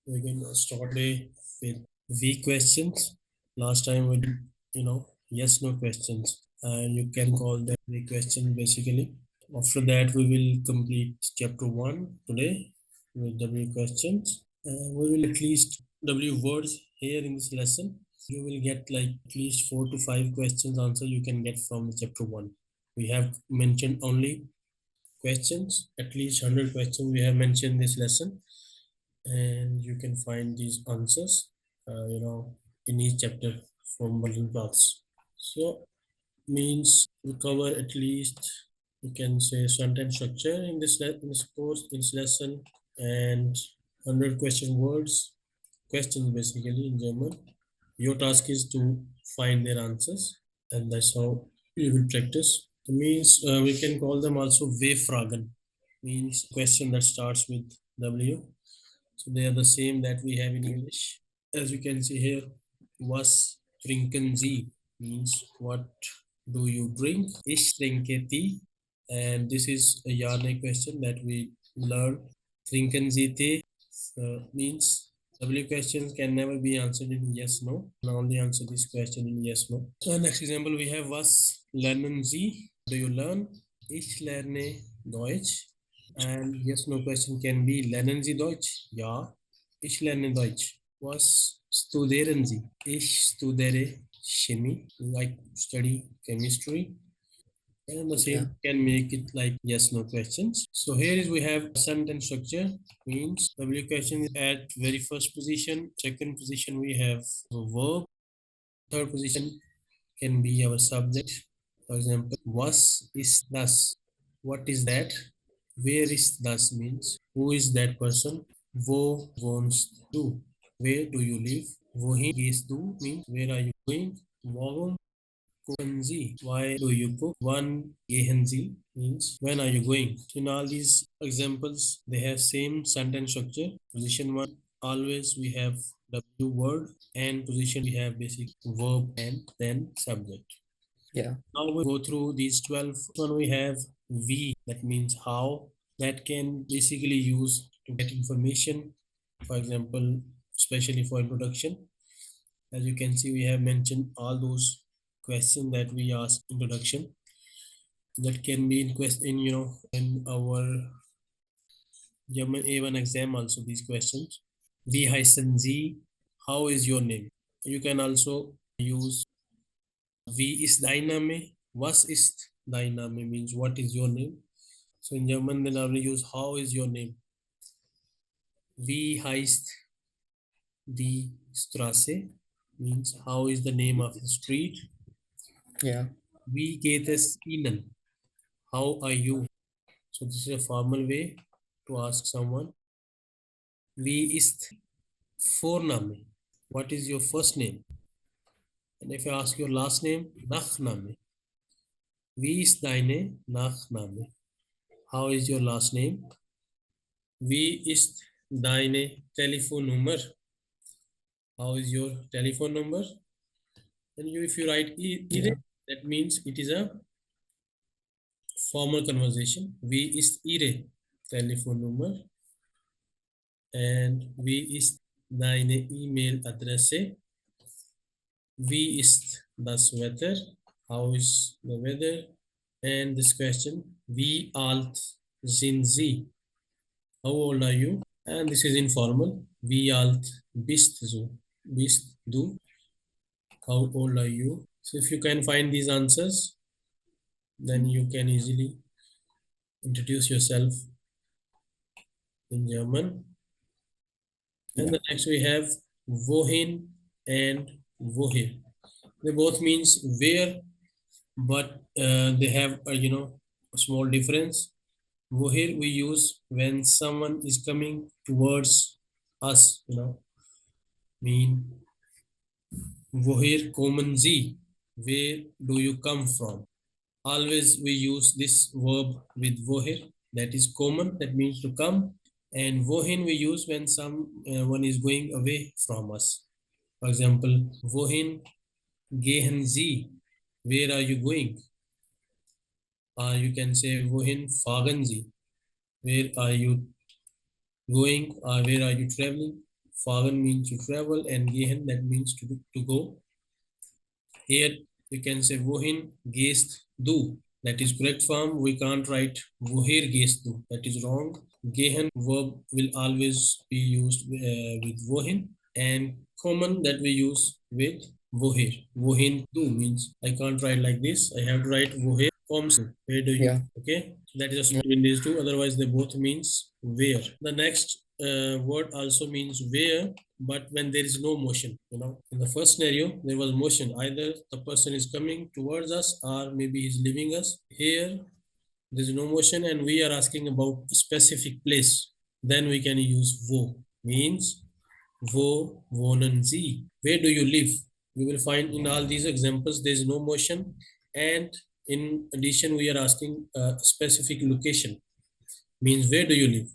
We're going to start today with V questions. Last time we did, yes, no questions. And you can call them V questions basically. After that, we will complete chapter 1 today with W questions. We will at least W words here in this lesson. You will get like at least 4 to 5 questions answer you can get from chapter 1. We have mentioned only questions, at least 100 questions we have mentioned this lesson, and you can find these answers, in each chapter from building blocks. So means we cover at least, you can say, sentence structure in this course, in this lesson, and 100 question words, questions basically in German. Your task is to find their answers, and that's how you will practice. It means we can call them also W-fragen, means question that starts with W. So they are the same that we have in English. As you can see here, was trinken Sie means what do you drink? Ich trinke Tee. And this is a Yarne question that we learned. Trinken Sie Tee means W questions can never be answered in yes, no. And only answer this question in yes, no. So next example we have was lernen Sie? Do you learn? Ich lerne Deutsch. And yes, no question can be lernen Sie Deutsch? Ja, ich lerne Deutsch. Was studieren Sie? Ich studiere Chemie, like study chemistry. And the same can make it like yes, no questions. So here is we have sentence structure, means W question is at very first position. Second position we have a verb. Third position can be our subject. For example, was is thus. What is that? Where is thus means who is that person? Wo wohnst du? Where do you live? Wohin gehst du means where are you going? Warum kochen Sie? Why do you cook? Wann gehen Sie means when are you going? So in all these examples, they have same sentence structure. Position 1, always we have W word, and position we have basic verb and then subject. Yeah. Now we go through these 12. One we have V, that means how. That can basically use to get information. For example, especially for introduction. As you can see, we have mentioned all those questions that we ask introduction. That can be in question, in our German A1 exam also these questions. Wie heißen Sie? How is your name? You can also use Wie ist dein Name? Was ist dein Name means what is your name? So in German, then I will use how is your name? Wie heißt die Straße means how is the name of the street? Yeah. Wie geht es Ihnen? How are you? So this is a formal way to ask someone. Wie ist Vorname? What is your first name? And if I ask your last name, Nachname. Wie ist deine Nachname? How is your last name? Wie ist deine Telefonnummer? How is your telephone number? And if you write ire, that means it is a formal conversation. Wie ist Ihre Telefonnummer? And wie ist deine E-Mail-Adresse? Wie ist das Wetter? How is the weather? And this question, wie alt sind Sie? How old are you? And this is informal. Wie alt bist du? Bist du? How old are you? So if you can find these answers, then you can easily introduce yourself in German. And the next we have wohin and woher. They both means where, but they have a small difference. Woher we use when someone is coming towards us, mean woher kommen Sie? Where do you come from? Always we use this verb with woher, that is common, that means to come. And wohin we use when someone is going away from us. For example, wohin gehen Sie? Where are you going? You can say wohin fahren Sie? Where are you going? Where are you traveling? Fahren means to travel, and gehen that means to go. Here you can say wohin gehst du. That is correct form. We can't write woher gehst du. That is wrong. Gehen verb will always be used with wohin, and common that we use with woher. Wohin du means I can't write like this. I have to write woher kommst du. Where do you? Yeah. Okay, that is just Yeah. between these two. Otherwise, they both means where. The next word also means where, but when there is no motion, in the first scenario there was motion, either the person is coming towards us or maybe he's leaving us. Here there's no motion and we are asking about a specific place, then we can use wo. Means wo wohnen sie, where do you live? You will find in all these examples there is no motion, and in addition we are asking a specific location, means where do you live.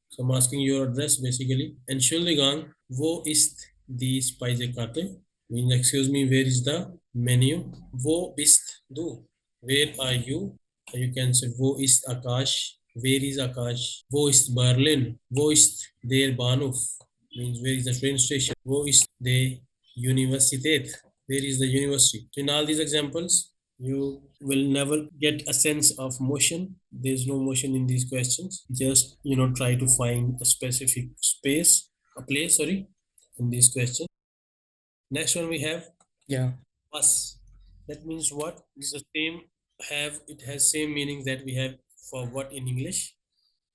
So I'm asking your address basically. Entschuldigung, wo ist die Speisekarte? Means excuse me, where is the menu? Wo bist du? Where are you? You can say wo ist Akash? Where is Akash? Wo ist Berlin? Wo ist der Bahnhof? Means where is the train station? Wo ist die Universität? Where is the university? So in all these examples, you will never get a sense of motion. There's no motion in these questions. Just try to find a specific space, a place, sorry, in these questions. Next one we have Yeah. was. That means what? It's the same. It has same meaning that we have for what in English.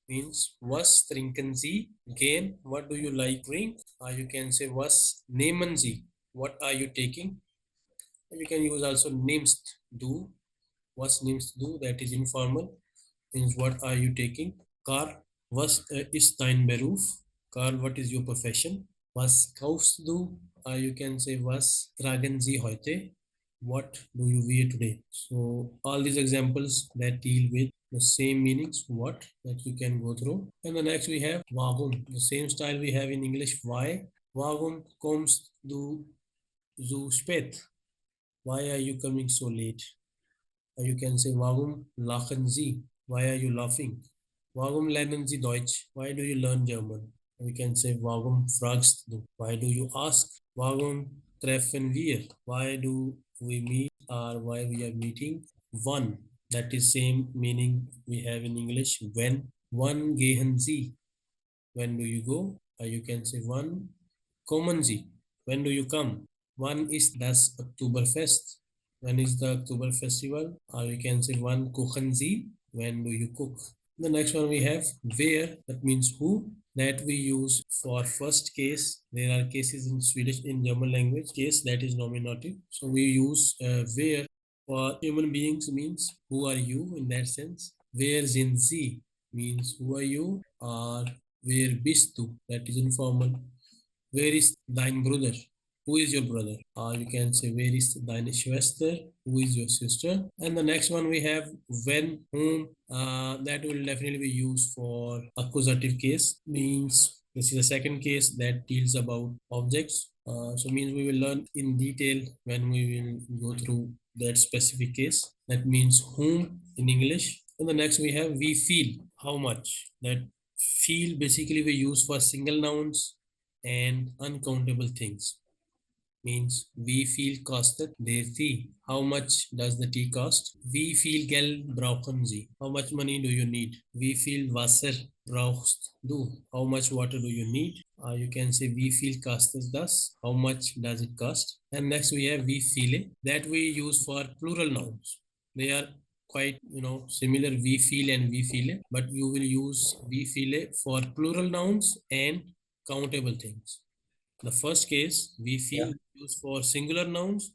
Means was trinken Sie gehen. What do you like drink? Or you can say was nehmen Sie. What are you taking? You can use also nimmst du. Was nimmst du? That is informal. Means what are you taking? Karl, was ist dein Beruf? Karl, what is your profession? Was kaufst du? You can say was tragen Sie heute? What do you wear today? So all these examples that deal with the same meanings, what, that you can go through. And the next we have warum, the same style we have in English, why. Warum kommst du so spät? Why are you coming so late? Or you can say, warum lachen Sie? Why are you laughing? Warum lernen Sie Deutsch? Why do you learn German? Or you can say, warum fragst du? Why do you ask? Warum treffen wir? Why do we meet or why we are meeting? Wann, that is same meaning we have in English, when. Wann gehen Sie? When do you go? Or you can say, wann kommen Sie? When do you come? Wann ist das Oktoberfest? When is the October festival? Or you can say wann kochen Sie? When do you cook? The next one we have where, that means who, that we use for first case. There are cases in Swedish, in German language, case that is nominative. So we use where for human beings, means who are you in that sense. Wer sind Sie means who are you, or where bist du, that is informal. Where is dein Bruder? Who is your brother? Or you can say, where is deine Schwester? Who is your sister? And the next one we have when, whom. That will definitely be used for accusative case. Means this is the second case that deals about objects. So means we will learn in detail when we will go through that specific case. That means whom in English. And the next we have we feel, how much. That feel basically we use for single nouns and uncountable things. Means we feel kostet der Tee. How much does the tea cost? Wie viel Geld brauchen Sie? How much money do you need? Wie viel Wasser brauchst du? How much water do you need? You can say wie viel kostet das? How much does it cost? And next we have wie viele, that we use for plural nouns. They are quite similar, we feel and we feel, but you will use we feel for plural nouns and countable things. The first case, we Yeah. feel used for singular nouns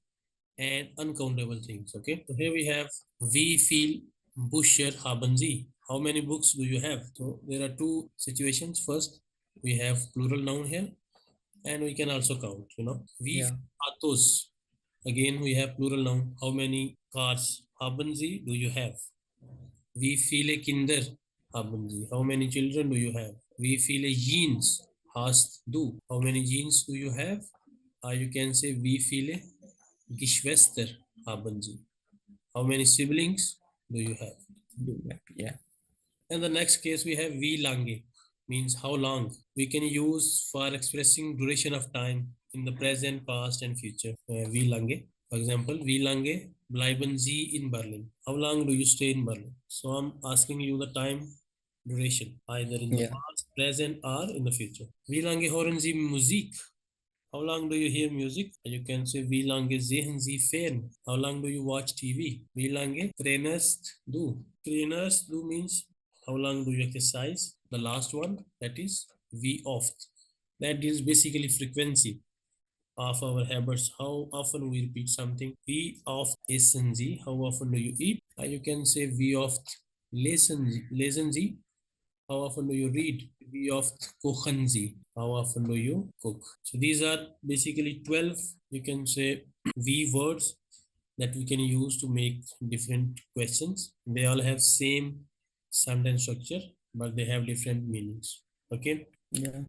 and uncountable things. Okay, so here we have we feel Buscher haben Sie. How many books do you have? So there are two situations. First, we have plural noun here, and we can also count. We Yeah. Autos. Again, we have plural noun. How many cars haben Sie do you have? Wie viele Kinder haben Sie? How many children do you have? Wie viele Jeans hast du? How many jeans do you have? You can say wie viele Geschwister haben Sie? How many siblings do you have? Yeah. Yeah. And the next case we have wie lange. means how long. We can use for expressing duration of time in the present, past, and future. Wie lange? For example, wie lange bleiben Sie in Berlin? How long do you stay in Berlin? So I'm asking you the time duration, either in the yeah, past, present, or in the future. Wie lange hören Sie Musik? How long do you hear music? You can say wie lange sehen Sie Fern? How long do you watch TV? Wie lange trainest du? Trainers do means how long do you exercise? The last one, that is wie oft. That is basically frequency of our habits. How often we repeat something. Wie oft essen Sie? How often do you eat? You can say wie oft lesen Sie? How often do you read? Wie oft kochen Sie? How often do you cook? So these are basically 12, you can say, V words that we can use to make different questions. They all have same sentence structure, but they have different meanings. Okay. yeah.